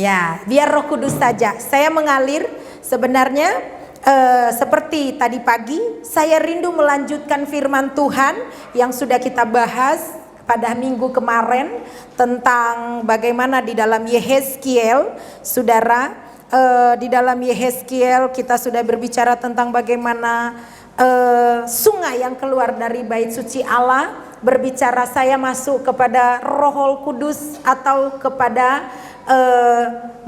Ya, biar Roh Kudus saja. Saya mengalir sebenarnya seperti tadi pagi, saya rindu melanjutkan firman Tuhan yang sudah kita bahas pada minggu kemarin tentang bagaimana di dalam Yehezkiel, saudara, di dalam Yehezkiel kita sudah berbicara tentang bagaimana sungai yang keluar dari bait suci Allah, berbicara saya masuk kepada Roh Kudus atau kepada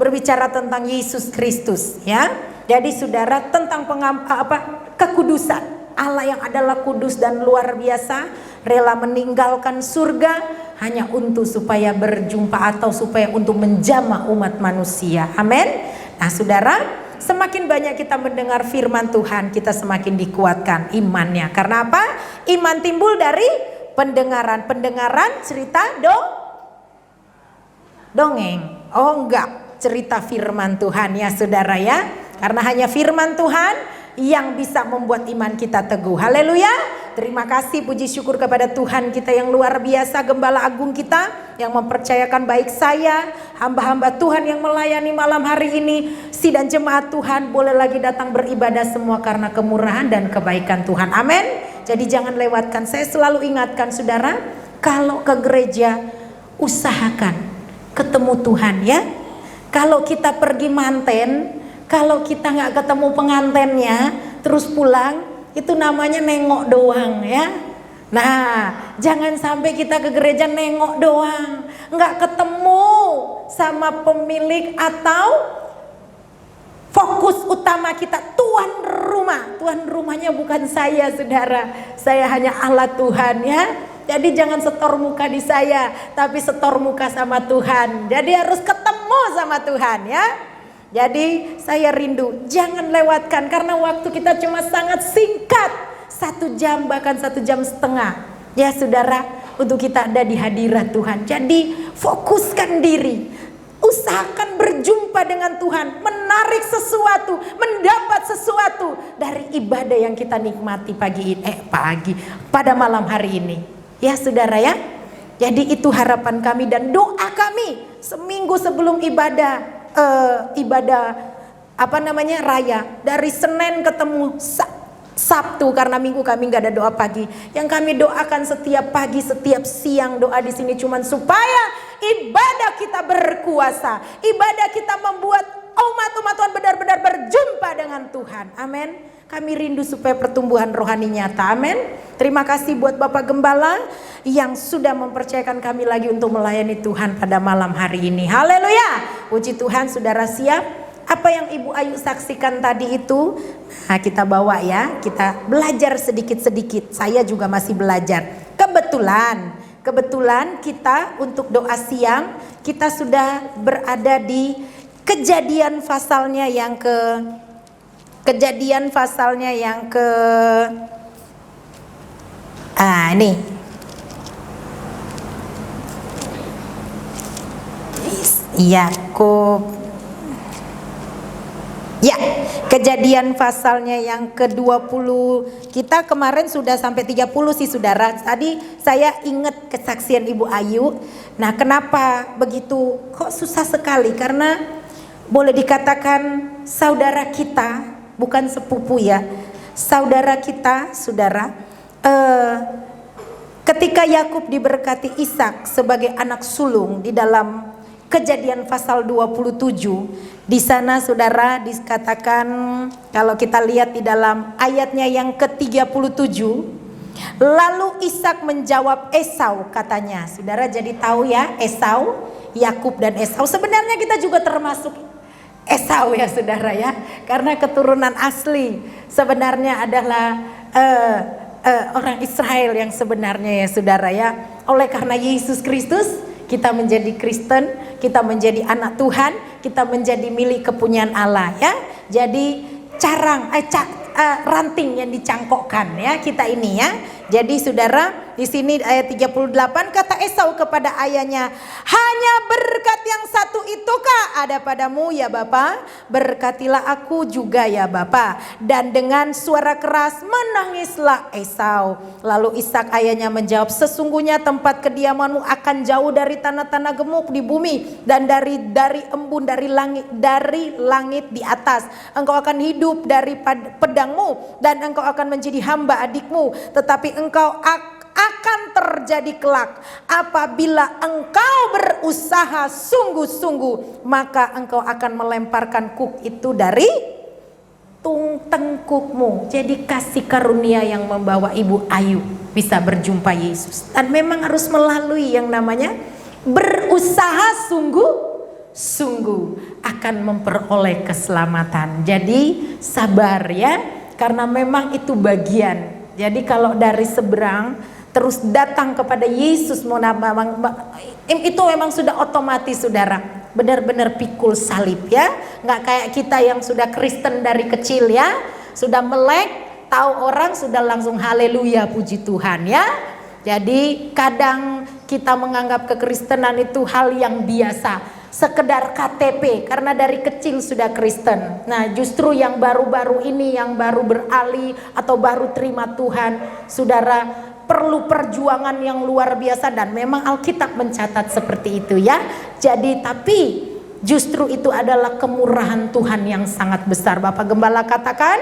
berbicara tentang Yesus Kristus, ya. Jadi saudara, tentang kekudusan Allah yang adalah kudus dan luar biasa, rela meninggalkan surga hanya untuk supaya berjumpa atau supaya untuk menjamah umat manusia. Amin. Nah saudara, semakin banyak kita mendengar firman Tuhan, kita semakin dikuatkan imannya. Karena apa? Iman timbul dari pendengaran. Pendengaran cerita dongeng. Oh enggak, cerita firman Tuhan ya saudara ya. Karena hanya firman Tuhan yang bisa membuat iman kita teguh. Haleluya. Terima kasih, puji syukur kepada Tuhan kita yang luar biasa, Gembala Agung kita yang mempercayakan baik saya, hamba-hamba Tuhan yang melayani malam hari ini, si dan jemaat Tuhan boleh lagi datang beribadah semua karena kemurahan dan kebaikan Tuhan. Amin. Jadi jangan lewatkan. Saya selalu ingatkan saudara, kalau ke gereja usahakan ketemu Tuhan ya. Kalau kita pergi manten, kalau kita nggak ketemu pengantennya terus pulang, itu namanya nengok doang ya. Nah, jangan sampai kita ke gereja nengok doang, nggak ketemu sama pemilik atau fokus utama kita, tuan rumah. Tuan rumahnya bukan saya saudara, saya hanya Allah Tuhan ya. Jadi jangan setor muka di saya, tapi setor muka sama Tuhan. Jadi harus ketemu sama Tuhan ya. Jadi saya rindu, jangan lewatkan karena waktu kita cuma sangat singkat, 1 jam bahkan 1 jam setengah ya saudara, untuk kita ada di hadirat Tuhan. Jadi fokuskan diri, usahakan berjumpa dengan Tuhan, menarik sesuatu, mendapat sesuatu dari ibadah yang kita nikmati pada malam hari ini ya saudara ya. Jadi itu harapan kami dan doa kami seminggu sebelum ibadah raya, dari Senin ketemu Sabtu, karena Minggu kami nggak ada doa pagi. Yang kami doakan setiap pagi, setiap siang doa di sini cuman supaya ibadah kita berkuasa, ibadah kita membuat umat Tuhan benar-benar berjumpa dengan Tuhan. Amin. Kami rindu supaya pertumbuhan rohani nyata. Amin. Terima kasih buat Bapak Gembala yang sudah mempercayakan kami lagi untuk melayani Tuhan pada malam hari ini. Haleluya. Puji Tuhan, saudara siap? Apa yang Ibu Ayu saksikan tadi itu, nah kita bawa ya, kita belajar sedikit-sedikit. Saya juga masih belajar. Kebetulan kita untuk doa siang, kita sudah berada di Kejadian pasalnya yang ke ini Yakub ya, Kejadian pasalnya yang ke-20. Kita kemarin sudah sampai 30 sih saudara. Tadi saya ingat kesaksian Ibu Ayu. Nah kenapa begitu kok susah sekali, karena boleh dikatakan saudara kita, bukan sepupu ya, saudara kita, saudara. Ketika Yakub diberkati Ishak sebagai anak sulung di dalam Kejadian pasal 27, di sana saudara dikatakan, kalau kita lihat di dalam ayatnya yang ke-37, lalu Ishak menjawab Esau katanya. Saudara jadi tahu ya, Esau, Yakub dan Esau. Sebenarnya kita juga termasuk Esau ya saudara ya, karena keturunan asli sebenarnya adalah orang Israel yang sebenarnya ya saudara ya. Oleh karena Yesus Kristus kita menjadi Kristen, kita menjadi anak Tuhan, kita menjadi milik kepunyaan Allah ya. Jadi ranting yang dicangkokkan ya kita ini ya. Jadi saudara, Di sini ayat 38 kata Esau kepada ayahnya, hanya berkat yang satu itukah ada padamu ya Bapa? Berkatilah aku juga ya Bapa. Dan dengan suara keras menangislah Esau. Lalu Ishak ayahnya menjawab, sesungguhnya tempat kediamanmu akan jauh dari tanah-tanah gemuk di bumi dan dari embun dari langit di atas. Engkau akan hidup dari pedangmu dan engkau akan menjadi hamba adikmu. Tetapi engkau akan terjadi kelak apabila engkau berusaha sungguh-sungguh, maka engkau akan melemparkan kuk itu dari tengkukmu. Jadi kasih karunia yang membawa Ibu Ayu bisa berjumpa Yesus, dan memang harus melalui yang namanya berusaha sungguh-sungguh akan memperoleh keselamatan. Jadi sabar ya, karena memang itu bagian. Jadi kalau dari seberang terus datang kepada Yesus, itu memang sudah otomatis saudara, benar-benar pikul salib ya. Nggak kayak kita yang sudah Kristen dari kecil ya, sudah melek, tahu orang sudah langsung haleluya puji Tuhan ya. Jadi kadang kita menganggap kekristenan itu hal yang biasa, sekedar KTP karena dari kecil sudah Kristen. Nah justru yang baru-baru ini, yang baru beralih atau baru terima Tuhan, saudara, perlu perjuangan yang luar biasa, dan memang Alkitab mencatat seperti itu ya. Jadi tapi justru itu adalah kemurahan Tuhan yang sangat besar. Bapak Gembala katakan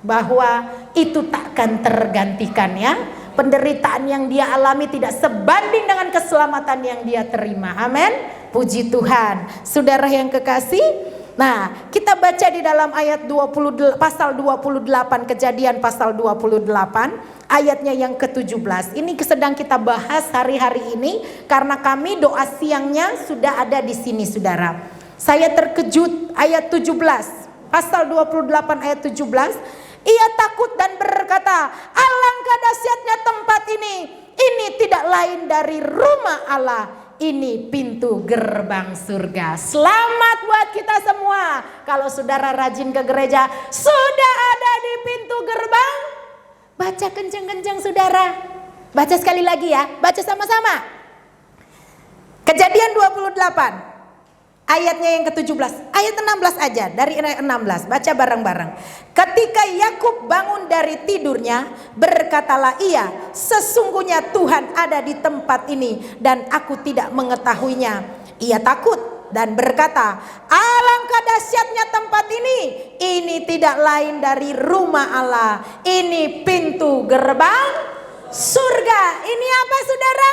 bahwa itu takkan tergantikan ya. Penderitaan yang dia alami tidak sebanding dengan keselamatan yang dia terima. Amin. Puji Tuhan. Saudara yang kekasih, nah kita baca di dalam ayat pasal 28, Kejadian pasal 28 ayatnya yang ke-17. Ini sedang kita bahas hari-hari ini karena kami doa siangnya sudah ada di sini saudara. Saya terkejut ayat 17, pasal 28 ayat 17. Ia takut dan berkata, alangkah dahsyatnya tempat ini tidak lain dari rumah Allah. Ini pintu gerbang surga. Selamat buat kita semua. Kalau saudara rajin ke gereja, sudah ada di pintu gerbang. Baca kencang-kencang saudara. Baca sekali lagi ya. Baca sama-sama. Kejadian 28. Ayatnya yang ke-17. Ayat 16 aja. Dari ayat 16. Baca bareng-bareng. Ketika Yakub bangun dari tidurnya, berkatalah ia, sesungguhnya Tuhan ada di tempat ini dan aku tidak mengetahuinya. Ia takut dan berkata, alangkah dahsyatnya tempat ini tidak lain dari rumah Allah. Ini pintu gerbang surga. Ini apa saudara?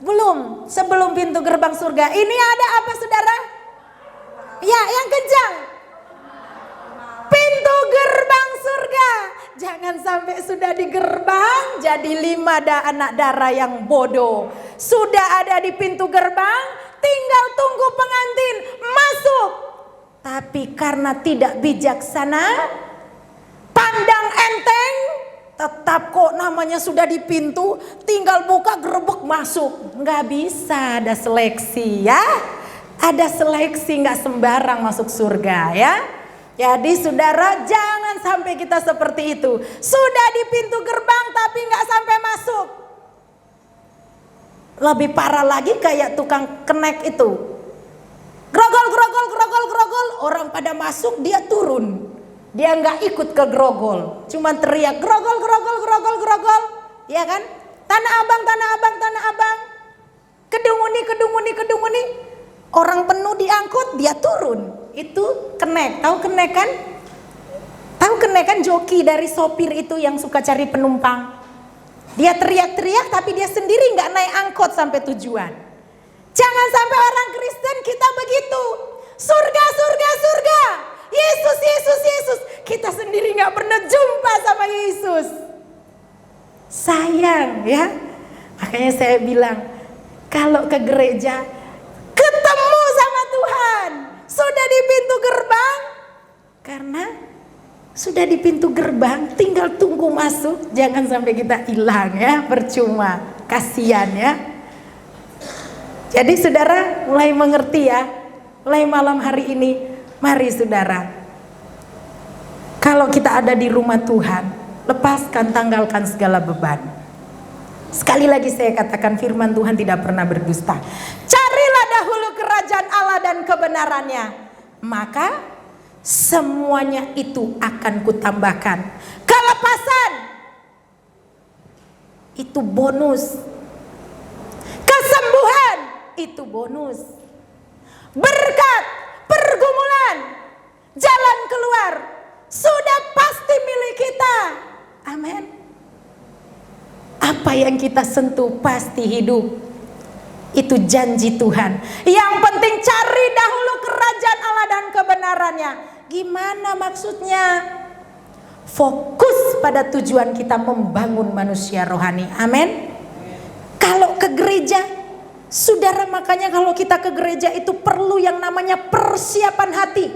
Belum, sebelum pintu gerbang surga. Ini ada apa saudara? Ya, yang kencang. Pintu gerbang surga. Jangan sampai sudah di gerbang jadi 5 anak darah yang bodoh. Sudah ada di pintu gerbang, tinggal tunggu pengantin masuk. Tapi karena tidak bijaksana, pandang enteng, tetap kok namanya sudah di pintu, tinggal buka gerbek masuk. Nggak bisa, ada seleksi ya. Ada seleksi, nggak sembarang masuk surga ya. Jadi saudara, jangan sampai kita seperti itu. Sudah di pintu gerbang tapi nggak sampai masuk. Lebih parah lagi kayak tukang kenek itu. Grogol, grogol, grogol, grogol. Orang pada masuk, dia turun. Dia nggak ikut ke grogol. Cuman teriak grogol, grogol, grogol, grogol. Ya kan? Tanah Abang, Tanah Abang, Tanah Abang. Kedunguni, kedunguni, kedunguni. Orang penuh diangkut, dia turun. Itu kenek. Tahu kenek kan? Tahu kenek kan, joki dari sopir itu yang suka cari penumpang. Dia teriak-teriak tapi dia sendiri nggak naik angkot sampai tujuan. Jangan sampai orang Kristen kita begitu. Surga, surga, surga. Yesus, Yesus, Yesus. Kita sendiri nggak pernah jumpa sama Yesus. Sayang ya. Makanya saya bilang, kalau ke gereja ketemu sama Tuhan, sudah di pintu gerbang. Karena sudah di pintu gerbang, tinggal tunggu masuk. Jangan sampai kita hilang ya, percuma, kasihan ya. Jadi saudara mulai mengerti ya. Mulai malam hari ini, mari saudara, kalau kita ada di rumah Tuhan, lepaskan, tanggalkan segala beban. Sekali lagi saya katakan, firman Tuhan tidak pernah berdusta. Carilah dahulu kerajaan Allah dan kebenarannya, maka semuanya itu akan kutambahkan. Kelepasan itu bonus. Kesembuhan itu bonus. Berkat, pergumulan, jalan keluar sudah pasti milik kita. Amin. Apa yang kita sentuh pasti hidup. Itu janji Tuhan. Yang penting cari dahulu kerajaan Allah dan kebenarannya. Gimana maksudnya? Fokus pada tujuan kita membangun manusia rohani. Amin. Kalau ke gereja, saudara, makanya kalau kita ke gereja itu perlu yang namanya persiapan hati.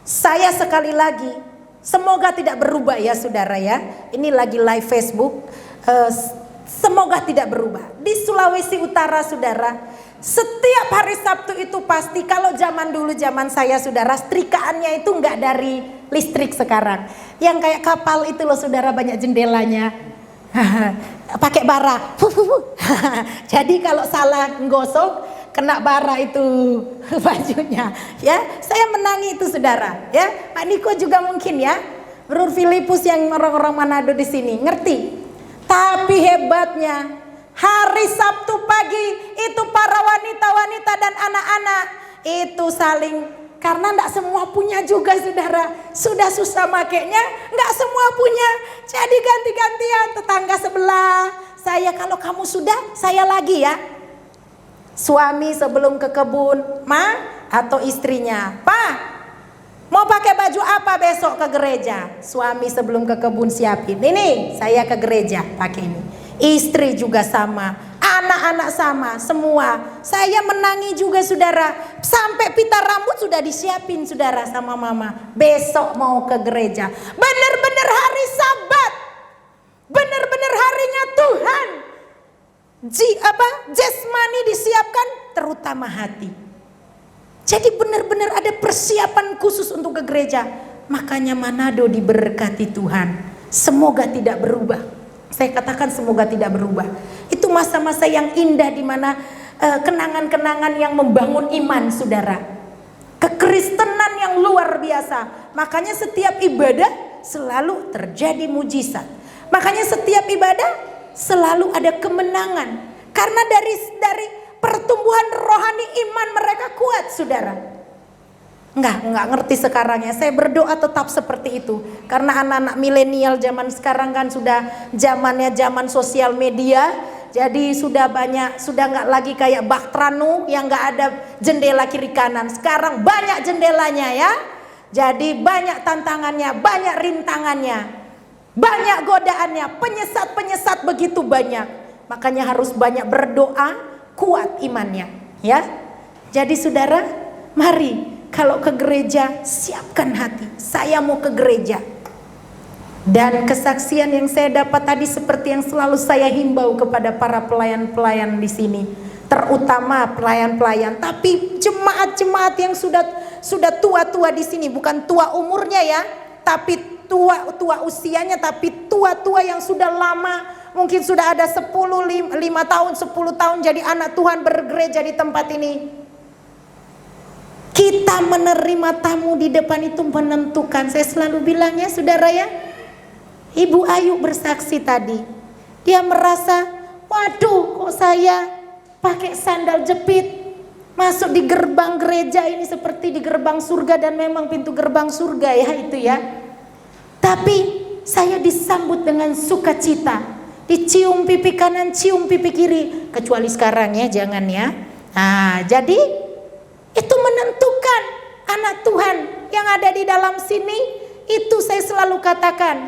Saya sekali lagi, semoga tidak berubah ya saudara ya. Ini lagi live Facebook. Semoga tidak berubah. Di Sulawesi Utara saudara, setiap hari Sabtu itu pasti, kalau zaman dulu zaman saya saudara, setrikaannya itu enggak dari listrik sekarang. Yang kayak kapal itu loh saudara, banyak jendelanya. Pakai bara. Jadi kalau salah nggosok kena bara itu bajunya. Ya, saya menangi itu saudara. Ya, Pak Niko juga mungkin ya. Bro Filipus yang orang-orang Manado di sini ngerti. Tapi hebatnya, hari Sabtu pagi itu para wanita-wanita dan anak-anak itu saling, karena enggak semua punya juga saudara. Sudah susah makainya, enggak semua punya. Jadi ganti-gantian, tetangga sebelah. Saya, kalau kamu sudah, saya lagi ya. Suami sebelum ke kebun, Ma, atau istrinya, Pa, mau pakai baju apa besok ke gereja? Suami sebelum ke kebun siapin. Ini saya ke gereja pakai ini. Istri juga sama, anak-anak sama, semua. Saya menangi juga saudara. Sampai pita rambut sudah disiapin saudara sama mama. Besok mau ke gereja. Benar-benar hari Sabat. Benar-benar harinya Tuhan. Jasmani disiapkan, terutama hati. Jadi benar-benar ada persiapan khusus untuk ke gereja. Makanya Manado diberkati Tuhan. Semoga tidak berubah. Saya katakan semoga tidak berubah. Itu masa-masa yang indah, di mana kenangan-kenangan yang membangun iman saudara. Kekristenan yang luar biasa. Makanya setiap ibadah selalu terjadi mujizat. Makanya setiap ibadah selalu ada kemenangan. Karena dari pertumbuhan rohani iman mereka kuat saudara. Enggak ngerti sekarang ya. Saya berdoa tetap seperti itu. Karena anak-anak milenial zaman sekarang kan sudah zamannya zaman sosial media. Jadi sudah banyak, sudah enggak lagi kayak Baktranu yang enggak ada jendela kiri kanan. Sekarang banyak jendelanya ya. Jadi banyak tantangannya, banyak rintangannya, banyak godaannya, penyesat-penyesat begitu banyak. Makanya harus banyak berdoa, kuat imannya ya. Jadi saudara, mari kalau ke gereja siapkan hati. Saya mau ke gereja. Dan kesaksian yang saya dapat tadi seperti yang selalu saya himbau kepada para pelayan-pelayan di sini, terutama pelayan-pelayan, tapi jemaat-jemaat yang sudah tua-tua di sini, bukan tua umurnya ya, tapi tua usianya, tapi tua-tua yang sudah lama. Mungkin sudah ada 5 tahun, 10 tahun jadi anak Tuhan bergereja di tempat ini. Kita menerima tamu di depan itu menentukan. Saya selalu bilang ya saudara ya, Ibu Ayu bersaksi tadi. Dia merasa, waduh kok saya pakai sandal jepit masuk di gerbang gereja ini seperti di gerbang surga. Dan memang pintu gerbang surga ya itu ya. Tapi saya disambut dengan sukacita. Dicium pipi kanan, cium pipi kiri. Kecuali sekarang ya, jangan ya. Nah, jadi itu menentukan anak Tuhan yang ada di dalam sini. Itu saya selalu katakan,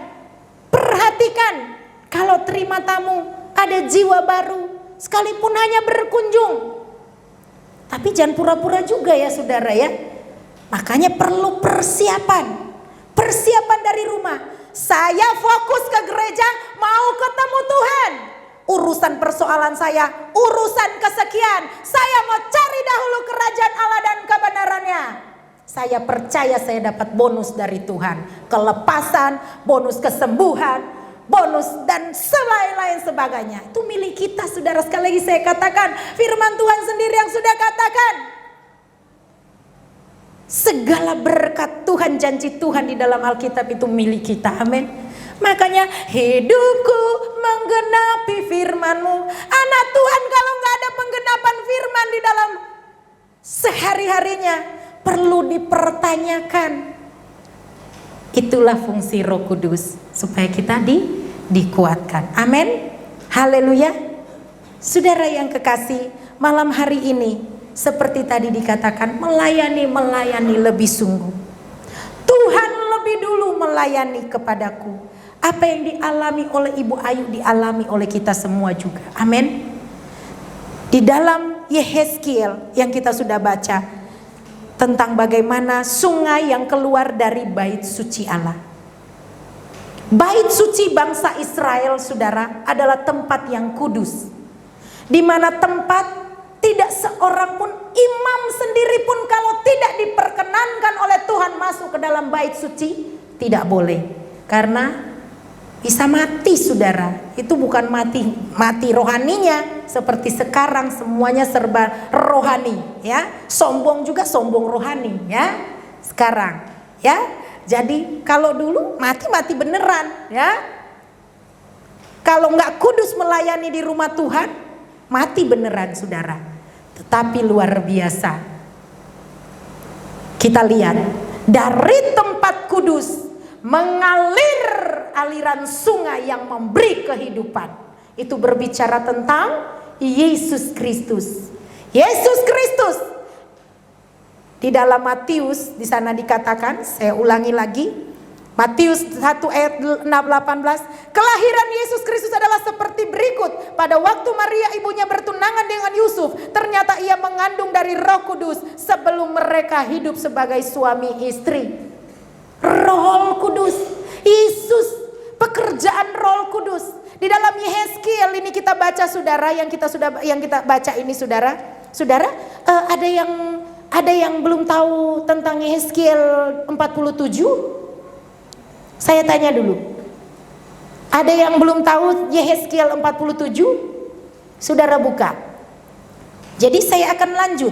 perhatikan kalau terima tamu, ada jiwa baru, sekalipun hanya berkunjung. Tapi jangan pura-pura juga ya saudara ya. Makanya perlu persiapan. Persiapan dari rumah. Saya fokus ke gereja, mau ketemu Tuhan. Urusan persoalan saya, urusan kesekian. Saya mau cari dahulu kerajaan Allah dan kebenarannya. Saya percaya saya dapat bonus dari Tuhan. Kelepasan, bonus kesembuhan, bonus dan selain-lain sebagainya. Itu milik kita, saudara. Sekali lagi saya katakan, firman Tuhan sendiri yang sudah katakan, segala berkat Tuhan, janji Tuhan di dalam Alkitab itu milik kita. Amin. Makanya hidupku menggenapi firman-Mu. Anak Tuhan, kalau nggak ada penggenapan firman di dalam sehari-harinya, perlu dipertanyakan. Itulah fungsi Roh Kudus, supaya kita dikuatkan. Amin. Haleluya. Saudara yang kekasih, malam hari ini seperti tadi dikatakan, melayani lebih sungguh. Tuhan lebih dulu melayani kepadaku. Apa yang dialami oleh Ibu Ayu dialami oleh kita semua juga. Amin. Di dalam Yehezkiel yang kita sudah baca tentang bagaimana sungai yang keluar dari bait suci Allah. Bait suci bangsa Israel, saudara, adalah tempat yang kudus, di mana tempat tidak seorang pun, imam sendiri pun kalau tidak diperkenankan oleh Tuhan masuk ke dalam bait suci, tidak boleh. Karena bisa mati, saudara. Itu bukan mati rohaninya seperti sekarang semuanya serba rohani, ya. Sombong juga sombong rohani, ya. Sekarang, ya. Jadi kalau dulu mati beneran, ya. Kalau nggak kudus melayani di rumah Tuhan, mati beneran, saudara. Tetapi luar biasa, kita lihat dari tempat kudus mengalir aliran sungai yang memberi kehidupan. Itu berbicara tentang Yesus Kristus. Yesus Kristus. Di dalam Matius di sana dikatakan, saya ulangi lagi, Matius 1 ayat 18, kelahiran Yesus Kristus adalah seperti berikut. Pada waktu Maria ibunya bertunangan dengan Yusuf, ternyata ia mengandung dari Roh Kudus sebelum mereka hidup sebagai suami istri. Roh Kudus, Yesus, pekerjaan Roh Kudus. Di dalam Yehezkiel ini kita baca, saudara, yang kita baca ini, saudara, ada yang belum tahu tentang Yehezkiel 47? Saya tanya dulu. Ada yang belum tahu Yehezkiel 47? Saudara buka. Jadi saya akan lanjut.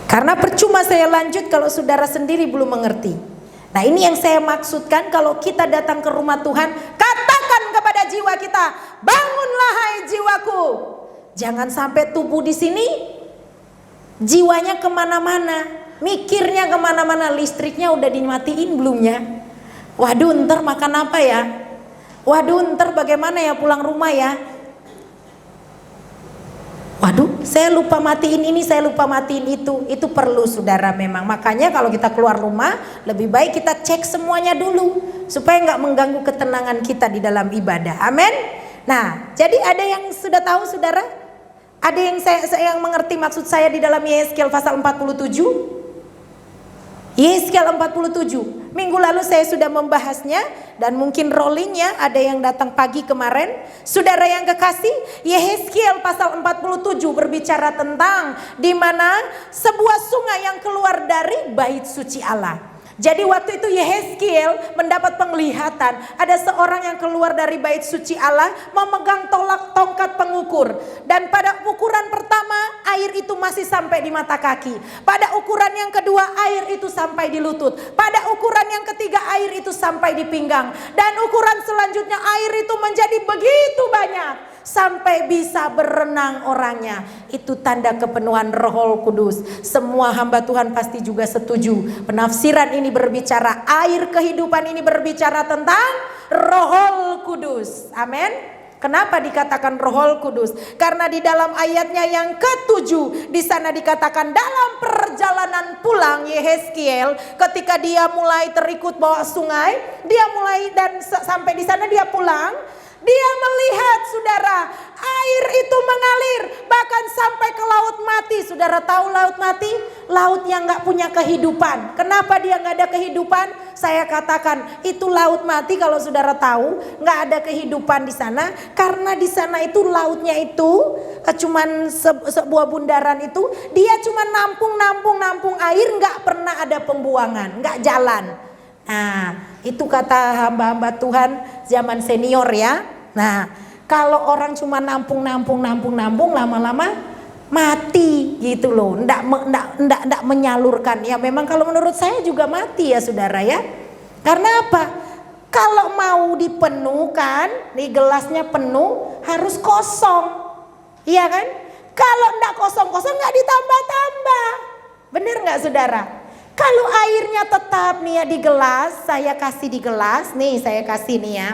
Karena percuma saya lanjut kalau saudara sendiri belum mengerti. Nah, ini yang saya maksudkan, kalau kita datang ke rumah Tuhan, katakan kepada jiwa kita, bangunlah hai jiwaku. Jangan sampai tubuh di sini, jiwanya kemana-mana. Mikirnya kemana-mana, listriknya udah dimatiin belumnya. Waduh, ntar makan apa ya? Waduh, ntar bagaimana ya pulang rumah ya? Waduh, saya lupa matiin ini, saya lupa matiin itu. Itu perlu, saudara, memang. Makanya kalau kita keluar rumah, lebih baik kita cek semuanya dulu, supaya nggak mengganggu ketenangan kita di dalam ibadah. Amin. Nah, jadi ada yang sudah tahu, saudara? Ada yang saya yang mengerti maksud saya di dalam Yehezkiel pasal 47? Yehezkiel 47. Minggu lalu saya sudah membahasnya, dan mungkin rollingnya ada yang datang pagi kemarin. Saudara yang kekasih, Yehezkiel pasal 47 berbicara tentang di mana sebuah sungai yang keluar dari bait suci Allah. Jadi waktu itu Yehezkiel mendapat penglihatan, ada seorang yang keluar dari bait suci Allah memegang tongkat pengukur, dan pada ukuran pertama air itu masih sampai di mata kaki, pada ukuran yang kedua air itu sampai di lutut, pada ukuran yang ketiga air itu sampai di pinggang, dan ukuran selanjutnya air itu menjadi begitu banyak sampai bisa berenang orangnya. Itu tanda kepenuhan Roh Kudus. Semua hamba Tuhan pasti juga setuju. Penafsiran ini berbicara, air kehidupan ini berbicara tentang Roh Kudus. Amin. Kenapa dikatakan Roh Kudus? Karena di dalam ayatnya yang ke-7 di sana dikatakan, dalam perjalanan pulang Yehezkiel, ketika dia mulai terikut bawah sungai, dia mulai dan sampai di sana dia pulang. Dia melihat, saudara, air itu mengalir bahkan sampai ke laut mati. Saudara tahu laut mati? Laut yang gak punya kehidupan. Kenapa dia gak ada kehidupan? Saya katakan itu laut mati. Kalau saudara tahu gak ada kehidupan di sana, karena di sana itu lautnya itu cuman sebuah bundaran itu, dia cuma nampung air, gak pernah ada pembuangan, gak jalan. Nah, itu kata hamba-hamba Tuhan zaman senior ya. Nah, kalau orang cuma nampung lama-lama mati gitu loh. Ndak menyalurkan. Ya memang kalau menurut saya juga mati ya saudara ya. Karena apa? Kalau mau dipenuhkan, nih gelasnya penuh harus kosong. Iya kan? Kalau ndak kosong-kosong nggak ditambah-tambah. Bener nggak saudara? Kalau airnya tetap nih ya di gelas, saya kasih di gelas, nih saya kasih nih ya.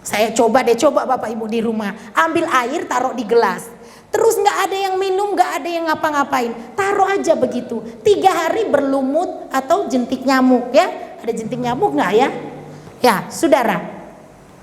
Saya coba Bapak Ibu di rumah, ambil air taruh di gelas. Terus nggak ada yang minum, nggak ada yang ngapa-ngapain, taruh aja begitu. 3 hari berlumut atau jentik nyamuk ya. Ada jentik nyamuk nggak ya? Ya saudara,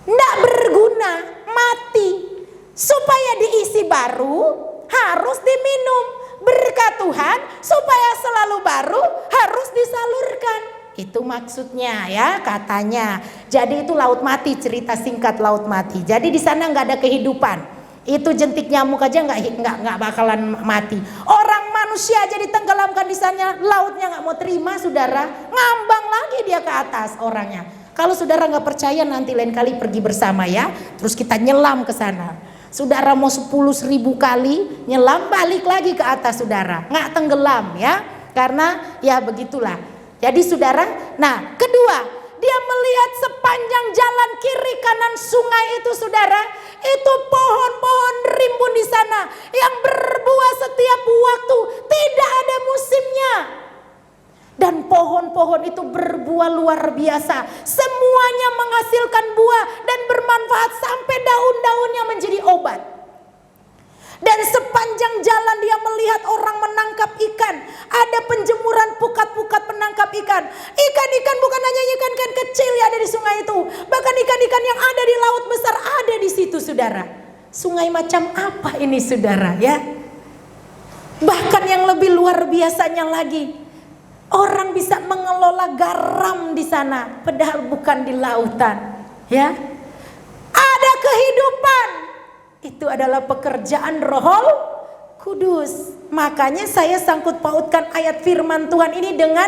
nggak berguna, mati. Supaya diisi baru harus diminum. Berkat Tuhan supaya selalu baru harus disalurkan. Itu maksudnya ya katanya. Jadi itu laut mati, cerita singkat laut mati. Jadi di sana nggak ada kehidupan. Itu jentik nyamuk aja nggak bakalan mati. Orang manusia aja ditenggelamkan di sana, lautnya nggak mau terima saudara. Ngambang lagi dia ke atas orangnya. Kalau saudara nggak percaya nanti lain kali pergi bersama ya. Terus kita nyelam ke sana. Saudara mau 10.000 kali nyelam balik lagi ke atas saudara, nggak tenggelam ya, karena ya begitulah. Jadi saudara, nah kedua dia melihat sepanjang jalan kiri kanan sungai itu saudara, itu pohon-pohon rimbun di sana yang berbuah setiap waktu, tidak ada musimnya. Dan pohon-pohon itu berbuah luar biasa. Semuanya menghasilkan buah dan bermanfaat sampai daun-daunnya menjadi obat. Dan sepanjang jalan dia melihat orang menangkap ikan. Ada penjemuran pukat-pukat penangkap ikan. Ikan-ikan bukan hanya ikan-ikan kecil yang ada di sungai itu. Bahkan ikan-ikan yang ada di laut besar ada di situ saudara. Sungai macam apa ini saudara ya? Bahkan yang lebih luar biasanya lagi. Orang bisa mengelola garam di sana, padahal bukan di lautan, ya. Ada kehidupan. Itu adalah pekerjaan Roh Kudus. Makanya saya sangkut pautkan ayat firman Tuhan ini dengan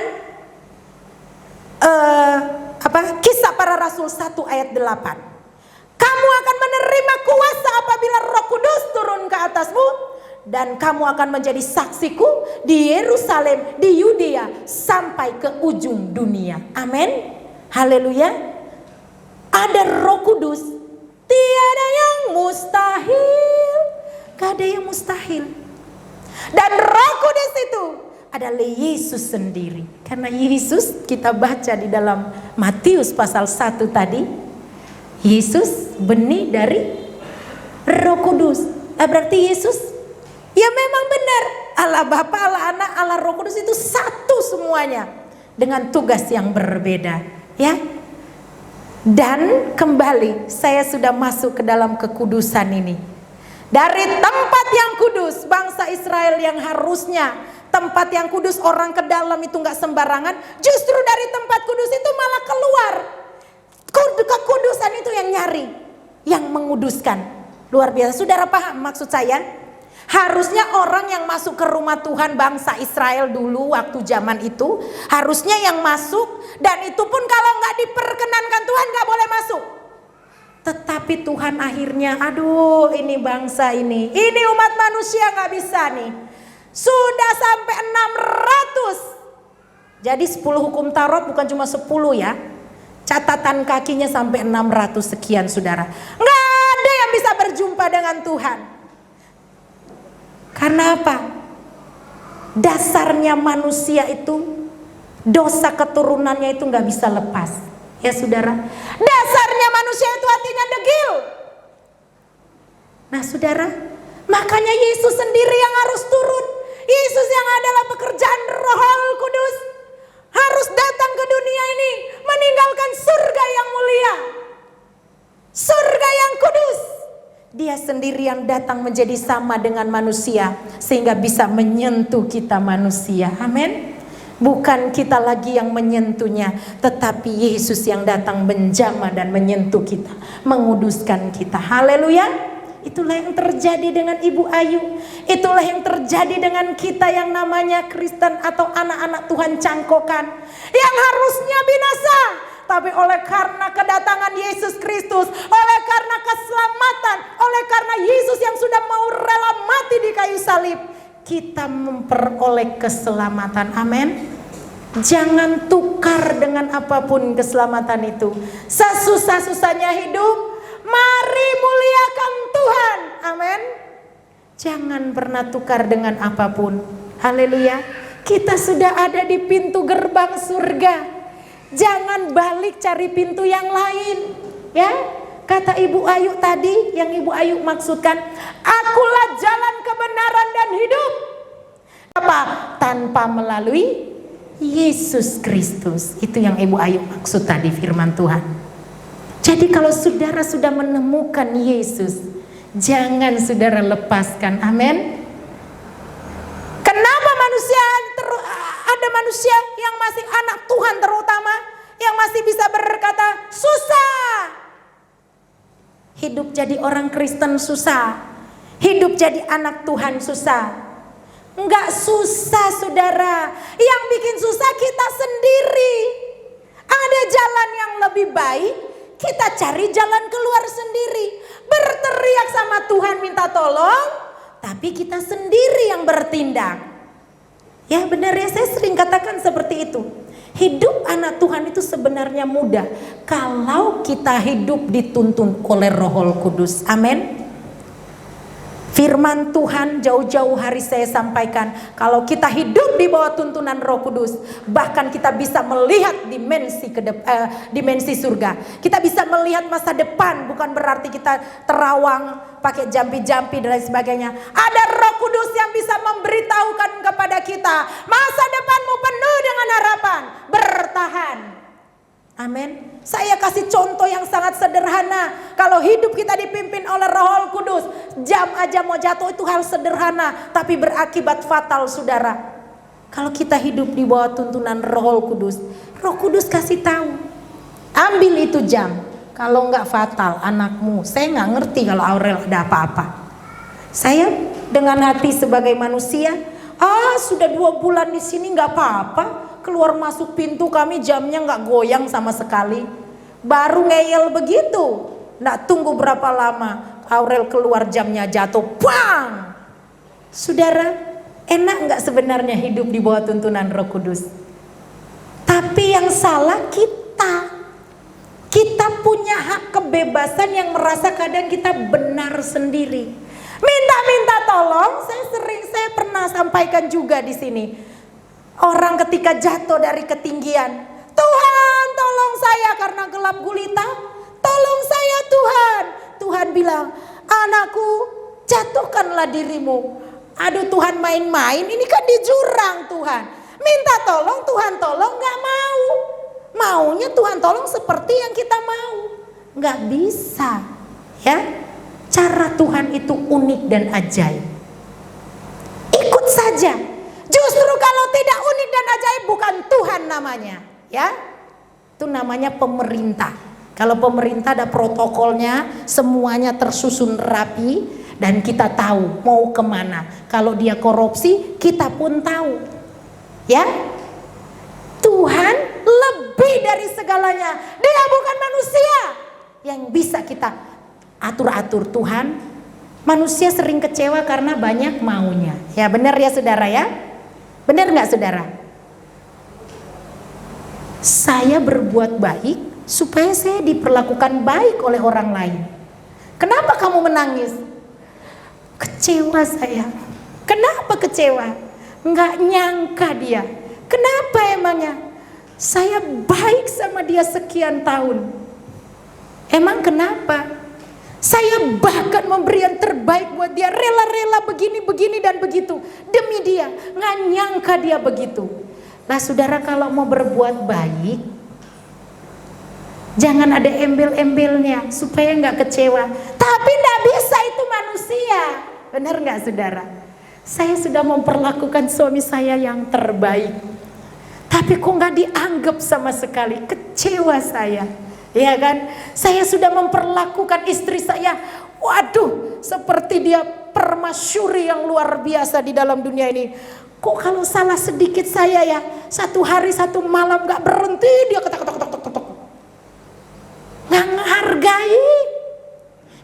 Kisah Para Rasul 1 ayat 8. Kamu akan menerima kuasa apabila Roh Kudus turun ke atasmu. Dan kamu akan menjadi saksiku di Yerusalem, di Yudea, sampai ke ujung dunia. Amin. Haleluya. Ada Roh Kudus, tiada yang mustahil. Gak ada yang mustahil. Dan Roh Kudus itu adalah Yesus sendiri. Karena Yesus kita baca di dalam Matius pasal 1 tadi, Yesus benih dari Roh Kudus. Berarti Yesus ya memang benar, Allah Bapa, Allah Anak, Allah Roh Kudus itu satu semuanya dengan tugas yang berbeda, ya. Dan kembali saya sudah masuk ke dalam kekudusan ini. Dari tempat yang kudus, bangsa Israel yang harusnya tempat yang kudus orang ke dalam itu nggak sembarangan, justru dari tempat kudus itu malah keluar. Kekudusan itu yang nyari, yang menguduskan. Luar biasa. Saudara paham maksud saya? Harusnya orang yang masuk ke rumah Tuhan bangsa Israel dulu waktu zaman itu, harusnya yang masuk, dan itu pun kalau nggak diperkenankan Tuhan nggak boleh masuk. Tetapi Tuhan akhirnya, aduh ini bangsa ini umat manusia nggak bisa nih. Sudah sampai 600. Jadi 10 hukum Taurat bukan cuma 10 ya. Catatan kakinya sampai 600 sekian saudara. Nggak ada yang bisa berjumpa dengan Tuhan. Karena apa? Dasarnya manusia itu, dosa keturunannya itu gak bisa lepas. Ya saudara, dasarnya manusia itu hatinya degil. Nah saudara, makanya Yesus sendiri yang harus turun. Yesus yang adalah pekerjaan Roh Kudus harus datang ke dunia ini, meninggalkan surga yang mulia, surga yang kudus. Dia sendiri yang datang menjadi sama dengan manusia sehingga bisa menyentuh kita manusia. Amin. Bukan kita lagi yang menyentuhnya, tetapi Yesus yang datang menjamah dan menyentuh kita, menguduskan kita. Haleluya. Itulah yang terjadi dengan Ibu Ayu. Itulah yang terjadi dengan kita yang namanya Kristen atau anak-anak Tuhan cangkokan, yang harusnya binasa, tapi oleh karena kedatangan Yesus Kristus, oleh karena keselamatan, oleh karena Yesus yang sudah mau rela mati di kayu salib, kita memperoleh keselamatan. Amin. Jangan tukar dengan apapun keselamatan itu. Sesusah-susahnya hidup, mari muliakan Tuhan. Amin. Jangan pernah tukar dengan apapun. Haleluya. Kita sudah ada di pintu gerbang surga. Jangan balik cari pintu yang lain. Ya, kata Ibu Ayu tadi, yang Ibu Ayu maksudkan, akulah jalan kebenaran dan hidup. Apa? Tanpa melalui Yesus Kristus. Itu yang Ibu Ayu maksud tadi firman Tuhan. Jadi kalau saudara sudah menemukan Yesus, jangan saudara lepaskan. Amin. Kenapa ada manusia yang masih anak Tuhan terutama, yang masih bisa berkata susah. Hidup jadi orang Kristen susah. Hidup jadi anak Tuhan susah. Enggak susah saudara. Yang bikin susah kita sendiri. Ada jalan yang lebih baik, kita cari jalan keluar sendiri. Berteriak sama Tuhan minta tolong, tapi kita sendiri yang bertindak. Ya benar ya, saya sering katakan seperti itu. Hidup anak Tuhan itu sebenarnya mudah kalau kita hidup dituntun oleh Roh Kudus. Amin. Firman Tuhan jauh-jauh hari saya sampaikan, kalau kita hidup di bawah tuntunan Roh Kudus, bahkan kita bisa melihat dimensi surga. Kita bisa melihat masa depan, bukan berarti kita terawang pakai jampi-jampi dan lain sebagainya. Ada Roh Kudus yang bisa memberitahukan kepada kita, masa depanmu penuh dengan harapan, bertahan. Amin. Saya kasih contoh yang sangat sederhana. Kalau hidup kita dipimpin oleh Roh Kudus, jam aja mau jatuh itu hal sederhana, tapi berakibat fatal saudara. Kalau kita hidup di bawah tuntunan Roh Kudus, Roh Kudus kasih tahu, ambil itu jam. Kalau enggak fatal anakmu. Saya nggak ngerti kalau Aurel ada apa-apa. Saya dengan hati sebagai manusia, sudah 2 bulan di sini nggak apa-apa. Keluar masuk pintu kami jamnya nggak goyang sama sekali. Baru ngeyel begitu, nggak tunggu berapa lama Aurel keluar jamnya jatuh, bang. Saudara, enak nggak sebenarnya hidup di bawah tuntunan Roh Kudus? Tapi yang salah kita. Kita punya hak kebebasan yang merasa kadang kita benar sendiri. Minta tolong, saya pernah sampaikan juga di sini. Orang ketika jatuh dari ketinggian, Tuhan tolong saya karena gelap gulita, tolong saya Tuhan. Tuhan bilang, anakku jatuhkanlah dirimu. Aduh Tuhan main-main, ini kan di jurang Tuhan. Minta tolong, Tuhan tolong, gak mau. Maunya Tuhan tolong seperti yang kita mau. Gak bisa ya. Cara Tuhan itu unik dan ajaib. Ikut saja. Justru kalau tidak unik dan ajaib bukan Tuhan namanya, ya. Itu namanya pemerintah. Kalau pemerintah ada protokolnya, semuanya tersusun rapi dan kita tahu mau kemana. Kalau dia korupsi, kita pun tahu, ya. Tuhan lebih dari segalanya. Dia bukan manusia yang bisa kita atur-atur. Tuhan, manusia sering kecewa karena banyak maunya. Ya benar ya saudara ya. Benar nggak saudara? Saya berbuat baik supaya saya diperlakukan baik oleh orang lain. Kenapa kamu menangis? Kecewa saya. Kenapa kecewa? Nggak nyangka dia. Kenapa emangnya? Saya baik sama dia sekian tahun. Emang kenapa? Saya bahkan memberi yang terbaik buat dia, rela-rela begini dan begitu demi dia. Nggak nyangka dia begitu. Nah saudara, kalau mau berbuat baik, jangan ada embel-embelnya supaya nggak kecewa. Tapi nggak bisa, itu manusia. Benar nggak saudara? Saya sudah memperlakukan suami saya yang terbaik, tapi kok nggak dianggap sama sekali. Kecewa saya. Ya kan, saya sudah memperlakukan istri saya, waduh, seperti dia permasyuri yang luar biasa di dalam dunia ini. Kok kalau salah sedikit saya ya, 1 hari 1 malam gak berhenti dia ketok. Hargai.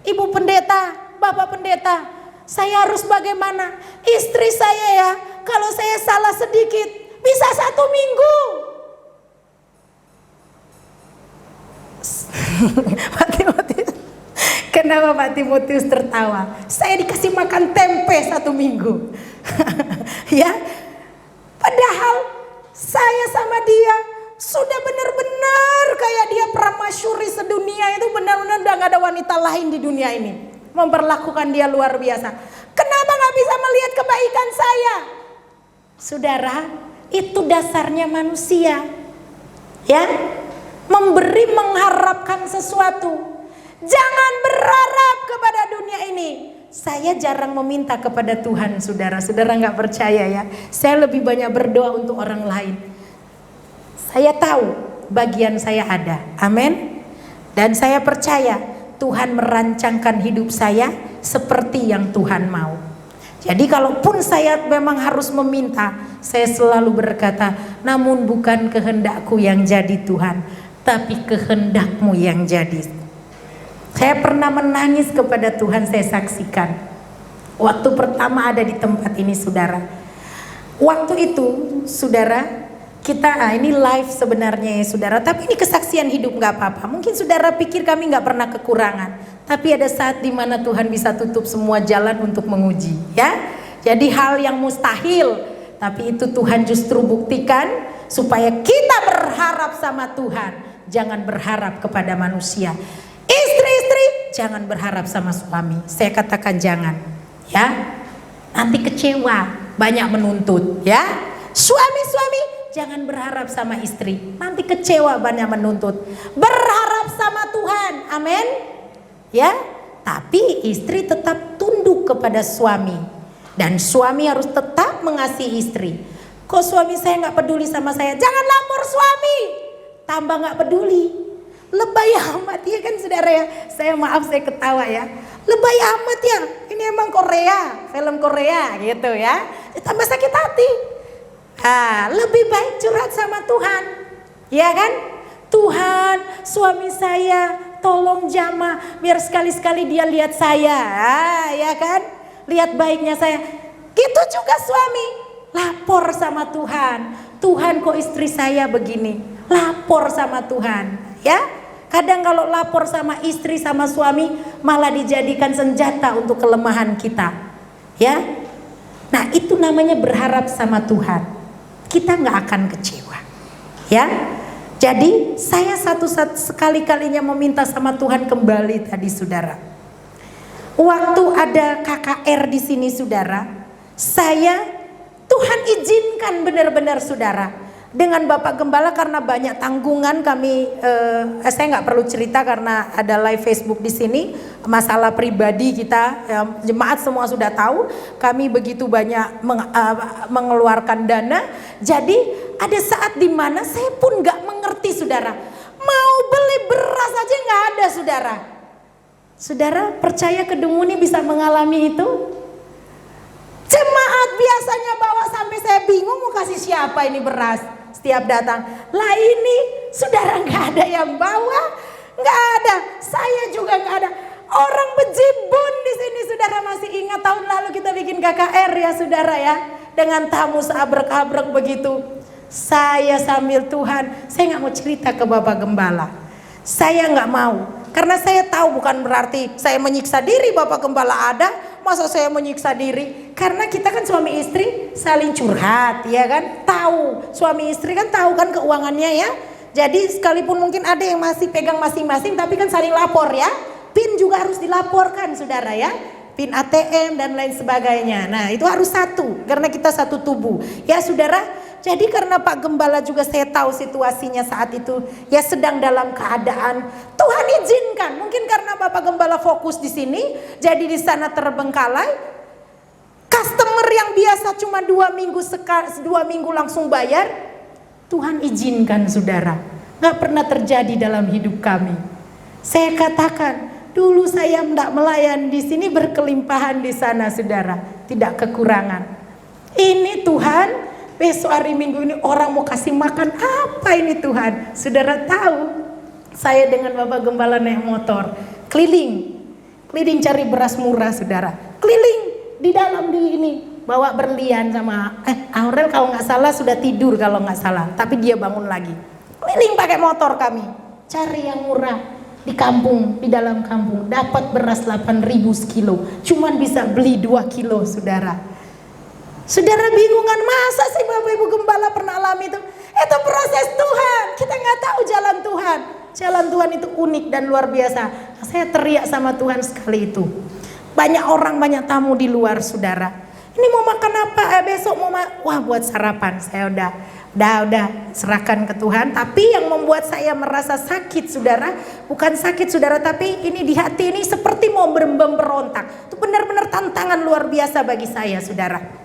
Ibu pendeta, bapak pendeta, saya harus bagaimana? Istri saya ya, kalau saya salah sedikit bisa 1 minggu. Pak Timotius, kenapa Pak Timotius tertawa? Saya dikasih makan tempe 1 minggu. Ya, padahal saya sama dia sudah benar-benar kayak dia pramasyuri sedunia, itu benar-benar udah gak ada wanita lain di dunia ini. Memperlakukan dia luar biasa. Kenapa gak bisa melihat kebaikan saya? Saudara, itu dasarnya manusia. Ya, memberi, mengharapkan sesuatu. Jangan berharap kepada dunia ini. Saya jarang meminta kepada Tuhan, saudara. Saudara gak percaya ya. Saya lebih banyak berdoa untuk orang lain. Saya tahu bagian saya ada. Amin. Dan saya percaya Tuhan merancangkan hidup saya seperti yang Tuhan mau. Jadi kalaupun saya memang harus meminta, saya selalu berkata, namun bukan kehendakku yang jadi Tuhan, tapi kehendakmu yang jadi. Saya pernah menangis kepada Tuhan, saya saksikan. Waktu pertama ada di tempat ini, saudara. Waktu itu, saudara, kita ini live sebenarnya ya saudara, tapi ini kesaksian hidup, nggak apa-apa. Mungkin saudara pikir kami nggak pernah kekurangan, tapi ada saat dimana Tuhan bisa tutup semua jalan untuk menguji, ya. Jadi hal yang mustahil, tapi itu Tuhan justru buktikan supaya kita berharap sama Tuhan, jangan berharap kepada manusia. Istri-istri jangan berharap sama suami, saya katakan jangan, ya. Nanti kecewa, banyak menuntut, ya. Suami-suami jangan berharap sama istri, nanti kecewa, banyak menuntut. Berharap sama Tuhan, amin. Ya, tapi istri tetap tunduk kepada suami, dan suami harus tetap mengasihi istri. Kok suami saya nggak peduli sama saya? Jangan lapor suami, tambah nggak peduli. Lebay amat ya kan saudara ya. Saya maaf saya ketawa ya. Lebay amat ya. Ini emang Korea, film Korea gitu ya. Tambah sakit hati. Lebih baik curhat sama Tuhan, ya kan? Tuhan, suami saya tolong jamah, biar sekali-sekali dia lihat saya, ya kan? Lihat baiknya saya. Gitu juga suami, lapor sama Tuhan. Tuhan, kok istri saya begini? Lapor sama Tuhan, ya? Kadang kalau lapor sama istri sama suami malah dijadikan senjata untuk kelemahan kita, ya? Nah, itu namanya berharap sama Tuhan. Kita nggak akan kecewa, ya. Jadi saya sekali-kalinya meminta sama Tuhan kembali tadi, saudara. Waktu ada KKR di sini, saudara, Tuhan izinkan benar-benar, saudara, dengan Bapak Gembala karena banyak tanggungan kami. Saya nggak perlu cerita karena ada live Facebook di sini. Masalah pribadi kita, ya, jemaat semua sudah tahu. Kami begitu banyak mengeluarkan dana. Jadi ada saat dimana saya pun nggak mengerti, saudara. Mau beli beras aja nggak ada, saudara. Saudara percaya Kedunguni bisa mengalami itu? Jemaat biasanya bawa sampai saya bingung mau kasih siapa ini beras. Setiap datang, lah ini saudara nggak ada yang bawa, nggak ada. Saya juga nggak ada. Orang Bejibun di sini, saudara masih ingat tahun lalu kita bikin KKR ya, saudara ya, dengan tamu seabrek-abrek begitu. Saya sambil Tuhan, saya nggak mau cerita ke Bapak Gembala. Saya nggak mau, karena saya tahu bukan berarti saya menyiksa diri. Bapak Gembala ada, masa saya menyiksa diri? Karena kita kan suami istri saling curhat, ya kan? Tahu, suami istri kan tahu kan keuangannya ya. Jadi sekalipun mungkin ada yang masih pegang masing-masing, tapi kan saling lapor ya. PIN juga harus dilaporkan, saudara ya. PIN ATM dan lain sebagainya. Nah, itu harus satu, karena kita satu tubuh. Ya, saudara. Jadi karena Pak Gembala juga saya tahu situasinya saat itu, ya sedang dalam keadaan Tuhan izinkan. Mungkin karena Bapak Gembala fokus di sini, jadi di sana terbengkalai. Customer yang biasa cuma 2 minggu langsung bayar, Tuhan izinkan, saudara. Gak pernah terjadi dalam hidup kami. Saya katakan, dulu saya tidak melayani di sini, berkelimpahan di sana, saudara, tidak kekurangan. Ini Tuhan, besok hari Minggu ini orang mau kasih makan apa ini Tuhan? Saudara tahu, Saya dengan Bapak Gembala naik motor keliling cari beras murah, saudara. Keliling di dalam di ini bawa berlian sama Aurel kalau nggak salah sudah tidur kalau nggak salah, tapi dia bangun lagi. Keliling pakai motor kami cari yang murah di kampung, di dalam kampung. Dapat beras 8.000 sekilo, cuman bisa beli 2 kilo, saudara. Saudara bingungan, masa sih Bapak Ibu Gembala pernah alami itu? Itu proses Tuhan. Kita nggak tahu jalan Tuhan. Jalan Tuhan itu unik dan luar biasa. Saya teriak sama Tuhan sekali itu. Banyak orang, banyak tamu di luar, saudara. Ini mau makan apa? Besok mau wah, buat sarapan. Saya udah serahkan ke Tuhan. Tapi yang membuat saya merasa sakit, saudara, bukan sakit, saudara, tapi ini di hati ini seperti mau berontak. Itu benar-benar tantangan luar biasa bagi saya, saudara.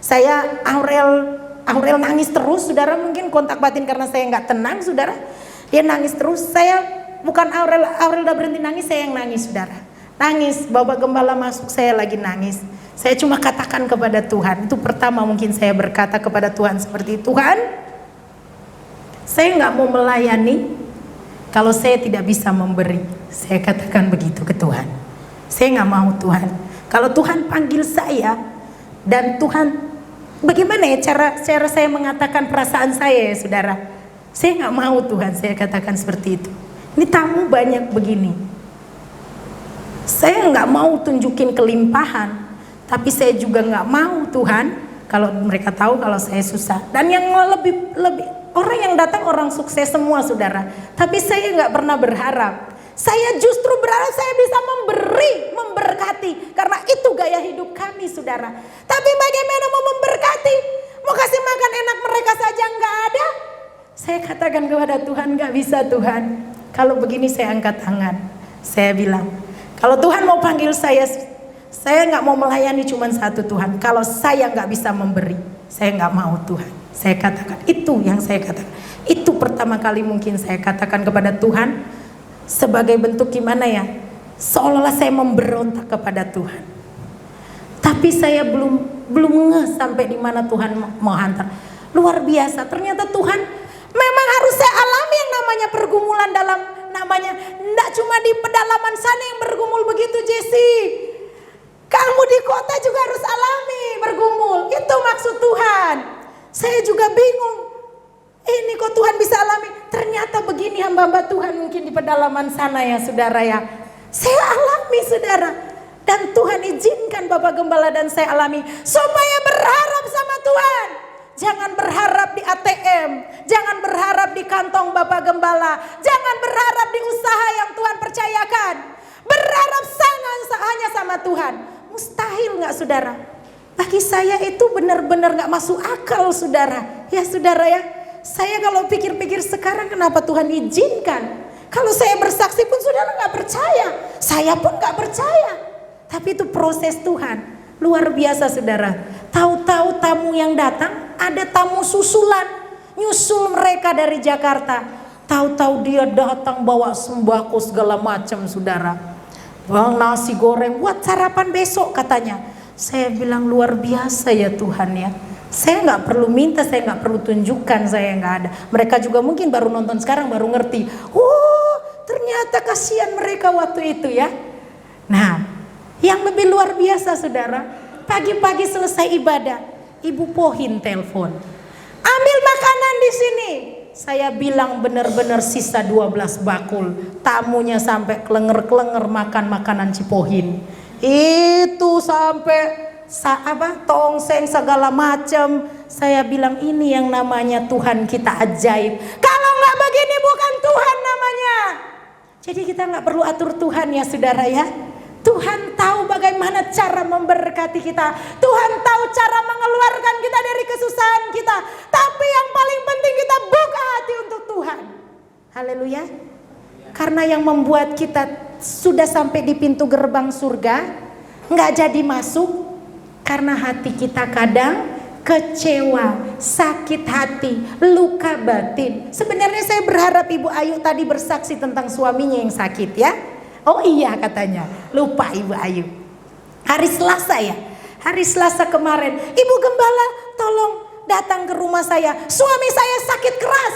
Saya Aurel nangis terus, saudara. Mungkin kontak batin karena saya nggak tenang, saudara. Dia nangis terus. Saya bukan Aurel udah berhenti nangis, saya yang nangis, saudara. Nangis, Bapak Gembala masuk, saya lagi nangis. Saya cuma katakan kepada Tuhan. Itu pertama mungkin saya berkata kepada Tuhan seperti, Tuhan, saya nggak mau melayani kalau saya tidak bisa memberi. Saya katakan begitu ke Tuhan. Saya nggak mau, Tuhan. Kalau Tuhan panggil saya dan Tuhan, bagaimana ya cara saya mengatakan perasaan saya ya, saudara? Saya nggak mau, Tuhan, saya katakan seperti itu. Ini tamu banyak begini. Saya nggak mau tunjukin kelimpahan, tapi saya juga nggak mau, Tuhan, kalau mereka tahu kalau saya susah. Dan yang lebih orang yang datang orang sukses semua, saudara. Tapi saya nggak pernah berharap. Saya justru berharap saya bisa memberkati, karena itu gaya hidup kami, saudara. Tapi bagaimana mau memberkati? Mau kasih makan enak mereka saja nggak ada. Saya katakan kepada Tuhan, gak bisa, Tuhan. Kalau begini saya angkat tangan. Saya bilang, kalau Tuhan mau panggil saya gak mau melayani cuma satu, Tuhan. Kalau saya gak bisa memberi, saya gak mau, Tuhan. Saya katakan, itu yang saya katakan. Itu pertama kali mungkin saya katakan kepada Tuhan. Sebagai bentuk gimana ya, seolah-olah saya memberontak kepada Tuhan. Tapi saya belum ngeh sampai di mana Tuhan mau hantar. Luar biasa, ternyata Tuhan memang harus saya alami yang namanya pergumulan dalam namanya. Enggak cuma di pedalaman sana yang bergumul begitu, Jesse. Kamu di kota juga harus alami bergumul. Itu maksud Tuhan. Saya juga bingung. Ini kok Tuhan bisa alami? Ternyata begini hamba-hamba Tuhan mungkin di pedalaman sana ya, saudara ya. Saya alami, saudara. Dan Tuhan izinkan Bapak Gembala dan saya alami supaya berharap sama Tuhan. Jangan berharap di ATM, jangan berharap di kantong Bapak Gembala, jangan berharap di usaha yang Tuhan percayakan. Berharap hanya sama Tuhan. Mustahil nggak, saudara? Bagi saya itu benar-benar nggak masuk akal, saudara. Ya, saudara ya. Saya kalau pikir-pikir sekarang, kenapa Tuhan izinkan? Kalau saya bersaksi pun saudara nggak percaya, saya pun nggak percaya. Tapi itu proses Tuhan. Luar biasa, saudara. Tahu-tahu tamu yang datang, ada tamu susulan, nyusul mereka dari Jakarta. Tahu-tahu dia datang bawa sembako segala macam, saudara. Bang, nasi goreng buat sarapan besok katanya. Saya bilang luar biasa ya Tuhan ya. Saya nggak perlu minta, saya nggak perlu tunjukkan saya nggak ada. Mereka juga mungkin baru nonton sekarang, baru ngerti. Oh, ternyata kasihan mereka waktu itu ya. Nah, yang lebih luar biasa, saudara, pagi-pagi selesai ibadah, Ibu Pohin telepon, ambil makanan di sini. Saya bilang benar-benar sisa 12 bakul. Tamunya sampai klenger-klenger makan makanan Cipohin. Itu sampai tongseng segala macam. Saya bilang ini yang namanya Tuhan kita ajaib. Kalau nggak begini bukan Tuhan namanya. Jadi kita nggak perlu atur Tuhan ya, saudara ya. Tuhan tahu bagaimana cara memberkati kita. Tuhan tahu cara mengeluarkan kita dari kesusahan kita. Tapi yang paling penting kita buka hati untuk Tuhan. Haleluya. Karena yang membuat kita sudah sampai di pintu gerbang surga nggak jadi masuk karena hati kita kadang kecewa, sakit hati, luka batin. Sebenarnya saya berharap Ibu Ayu tadi bersaksi tentang suaminya yang sakit ya. Oh iya katanya, lupa Ibu Ayu. Hari Selasa ya, hari Selasa kemarin, Ibu Gembala tolong datang ke rumah saya. Suami saya sakit keras,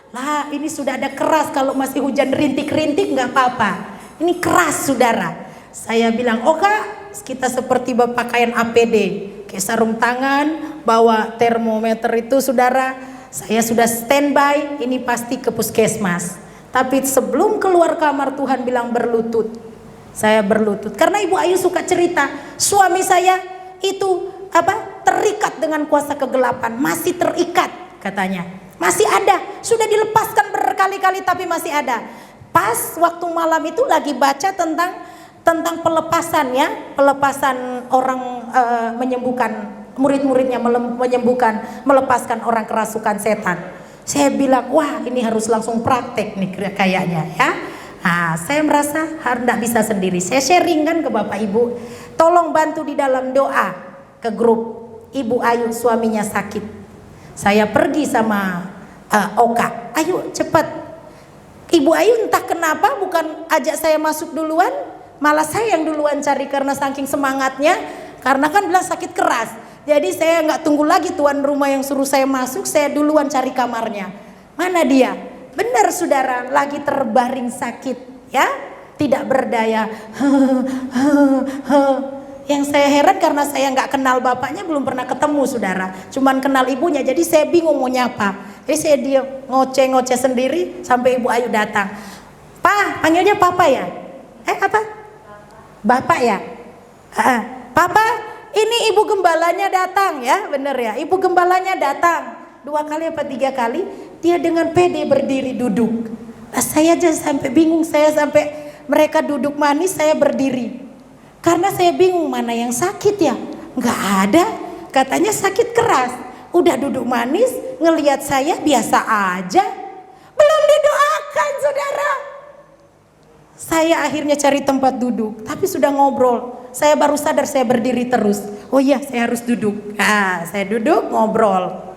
Lah ini sudah ada keras, kalau masih hujan rintik-rintik nggak apa-apa. Ini keras saudara. Saya bilang, oh kak, kita seperti berpakaian APD, kayak sarung tangan, bawa termometer itu saudara. Saya sudah standby, ini pasti ke puskesmas. Tapi sebelum keluar kamar Tuhan bilang berlutut. Saya berlutut karena Ibu Ayu suka cerita, suami saya itu terikat dengan kuasa kegelapan, masih terikat katanya. Masih ada, sudah dilepaskan berkali-kali tapi masih ada. Pas waktu malam itu lagi baca tentang pelepasan ya, pelepasan orang menyembuhkan murid-muridnya, melepaskan orang kerasukan setan. Saya bilang, wah ini harus langsung praktek nih kayaknya ya. Nah, saya merasa harus tidak bisa sendiri. Saya sharingkan ke Bapak Ibu, tolong bantu di dalam doa ke grup. Ibu Ayu suaminya sakit. Saya pergi sama Oka, ayo cepat. Ibu Ayu entah kenapa bukan ajak saya masuk duluan, malah saya yang duluan cari karena saking semangatnya. Karena kan bilang sakit keras. Jadi saya nggak tunggu lagi tuan rumah yang suruh saya masuk, saya duluan cari kamarnya. Mana dia? Benar saudara, lagi terbaring sakit ya, tidak berdaya. Yang saya heran karena saya nggak kenal bapaknya, belum pernah ketemu saudara, cuman kenal ibunya, jadi saya bingung mau nyapa. Jadi saya diam ngoceh-ngoceh sendiri sampai Ibu Ayu datang. Pak, panggilnya Papa ya? Apa? Bapak ya? Papa, ini Ibu Gembalanya datang ya, bener ya? Ibu Gembalanya datang 2 kali apa 3 kali, dia dengan pede berdiri duduk. Nah, saya aja sampai bingung, saya sampai mereka duduk manis, saya berdiri. Karena saya bingung mana yang sakit ya, nggak ada, katanya sakit keras. Udah duduk manis, ngelihat saya biasa aja, belum didoakan saudara. Saya akhirnya cari tempat duduk, tapi sudah ngobrol. Saya baru sadar saya berdiri terus. Oh iya, saya harus duduk. Nah, saya duduk ngobrol.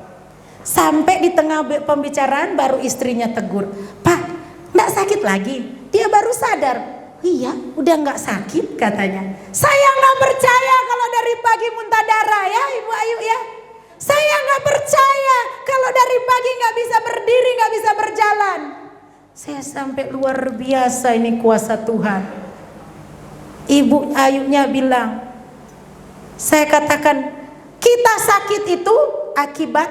Sampai di tengah pembicaraan baru istrinya tegur, Pak, nggak sakit lagi? Dia baru sadar. Iya, udah nggak sakit katanya. Saya nggak percaya kalau dari pagi muntah darah ya Ibu Ayu ya. Saya nggak percaya kalau dari pagi nggak bisa berdiri, nggak bisa berjalan. Saya sampai luar biasa ini kuasa Tuhan. Ibu Ayunya bilang, saya katakan kita sakit itu akibat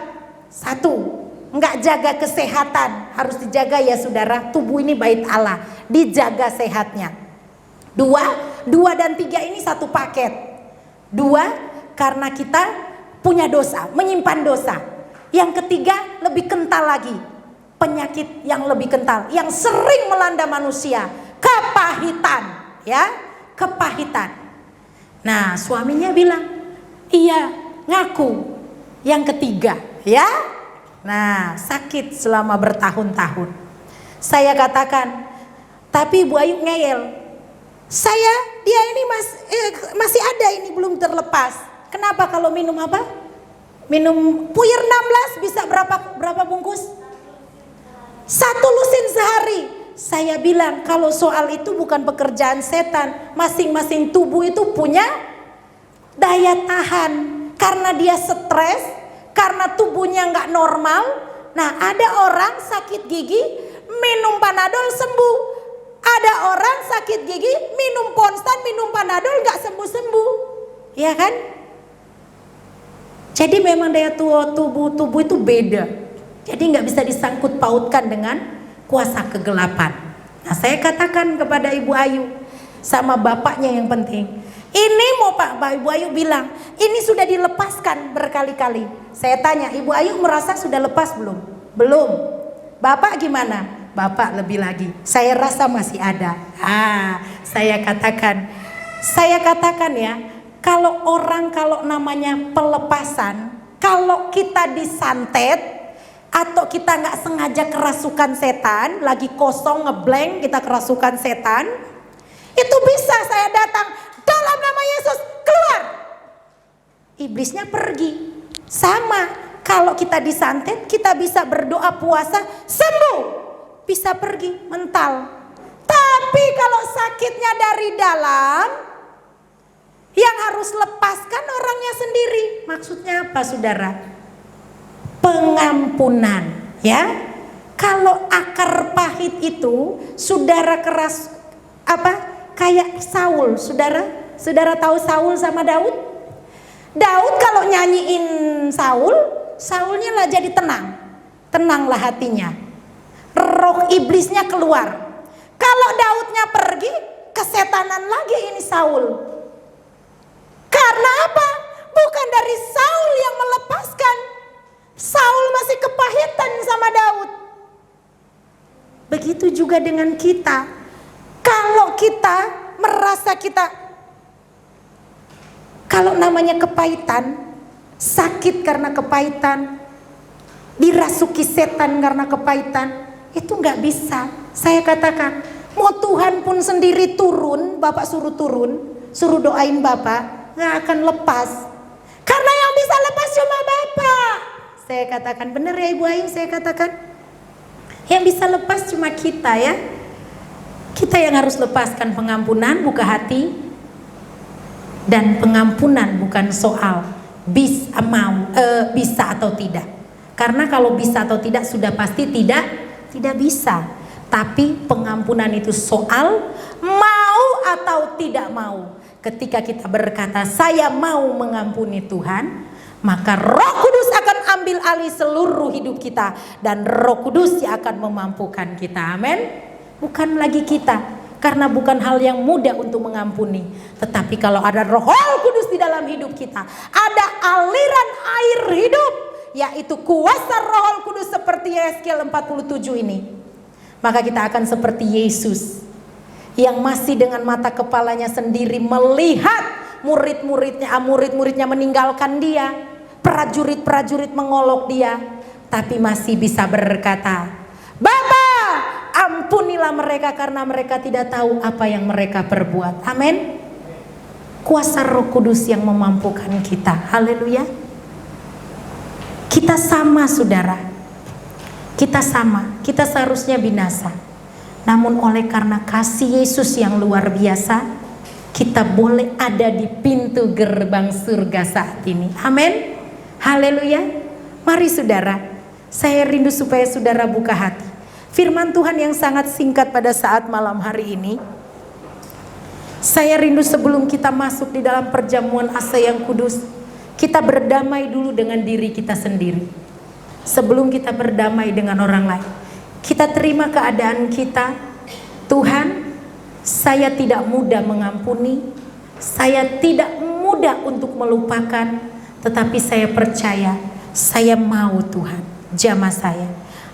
satu, nggak jaga kesehatan. Harus dijaga ya saudara, tubuh ini bait Allah, dijaga sehatnya. 2 dan 3 ini satu paket. 2 karena kita punya dosa, menyimpan dosa. Yang ketiga lebih kental lagi, penyakit yang lebih kental yang sering melanda manusia, kepahitan ya, kepahitan. Nah suaminya bilang, iya ngaku. Yang ketiga ya, nah sakit selama bertahun-tahun. Saya katakan, tapi Ibu Ayu ngeyel, dia ini masih ada, ini belum terlepas. Kenapa? Kalau minum apa? Minum puyer 16 bisa berapa bungkus? 1 lusin sehari. Saya bilang kalau soal itu bukan pekerjaan setan, masing-masing tubuh itu punya daya tahan. Karena dia stres, karena tubuhnya nggak normal. Nah ada orang sakit gigi minum Panadol sembuh, ada orang sakit gigi minum konstan, minum Panadol nggak sembuh-sembuh, ya kan? Jadi memang daya tubuh itu beda. Jadi nggak bisa disangkut pautkan dengan kuasa kegelapan. Nah saya katakan kepada Ibu Ayu sama bapaknya yang penting, ini mau Ibu Ayu bilang ini sudah dilepaskan berkali-kali. Saya tanya, Ibu Ayu merasa sudah lepas belum? Belum. Bapak gimana? Bapak lebih lagi, saya rasa masih ada. Saya katakan ya, kalau namanya pelepasan, kalau kita disantet atau kita nggak sengaja kerasukan setan, lagi kosong ngeblank kita kerasukan setan, itu bisa saya datang dalam nama Yesus keluar, iblisnya pergi. Sama kalau kita disantet, kita bisa berdoa puasa sembuh, bisa pergi mental. Tapi kalau sakitnya dari dalam, yang harus lepaskan orangnya sendiri. Maksudnya apa saudara? Pengampunan ya. Kalau akar pahit itu, saudara keras kayak Saul. Saudara tahu Saul sama Daud? Daud kalau nyanyiin Saulnya lah jadi tenang. Tenanglah hatinya. Roh iblisnya keluar. Kalau Daudnya pergi, kesetanan lagi ini Saul. Karena apa? Bukan dari Saul yang melepaskan. Saul masih kepahitan sama Daud. Begitu juga dengan kita. Kalau kita merasa kalau namanya kepahitan, sakit karena kepahitan, dirasuki setan karena kepahitan, itu nggak bisa. Saya katakan, mau Tuhan pun sendiri turun, Bapak suruh turun, suruh doain Bapak, nggak akan lepas. Karena yang bisa lepas cuma Bapak. Saya katakan, benar ya Ibu Aing, saya katakan. Yang bisa lepas cuma kita ya. Kita yang harus lepaskan pengampunan, buka hati. Dan pengampunan bukan soal bisa atau tidak. Karena kalau bisa atau tidak sudah pasti tidak bisa. Tapi pengampunan itu soal mau atau tidak mau. Ketika kita berkata saya mau mengampuni Tuhan, maka Roh Kudus akan ambil alih seluruh hidup kita. Dan Roh Kudus yang akan memampukan kita. Amin. Bukan lagi kita. Karena bukan hal yang mudah untuk mengampuni. Tetapi kalau ada Roh Kudus di dalam hidup kita, ada aliran air hidup, yaitu kuasa Roh Kudus seperti Yeskiel 47 ini, maka kita akan seperti Yesus yang masih dengan mata kepalanya sendiri melihat murid-muridnya meninggalkan dia, prajurit-prajurit mengolok dia, tapi masih bisa berkata, Bapa, ampunilah mereka karena mereka tidak tahu apa yang mereka perbuat. Amin. Kuasa Roh Kudus yang memampukan kita. Haleluya. Kita sama saudara. Kita sama. Kita seharusnya binasa. Namun oleh karena kasih Yesus yang luar biasa, kita boleh ada di pintu gerbang surga saat ini. Amin. Haleluya. Mari saudara, saya rindu supaya saudara buka hati. Firman Tuhan yang sangat singkat pada saat malam hari ini. Saya rindu sebelum kita masuk di dalam perjamuan asa yang kudus, kita berdamai dulu dengan diri kita sendiri. Sebelum kita berdamai dengan orang lain, kita terima keadaan kita. Tuhan, saya tidak mudah mengampuni, saya tidak mudah untuk melupakan, tetapi saya percaya, saya mau Tuhan, jamah saya.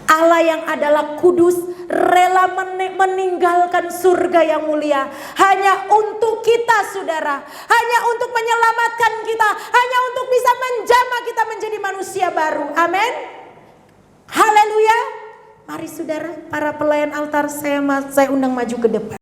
Allah yang adalah kudus rela meninggalkan surga yang mulia hanya untuk kita saudara, hanya untuk menyelamatkan kita, hanya untuk bisa menjamah kita menjadi manusia baru. Amin. Haleluya. Mari saudara, para pelayan altar saya undang maju ke depan.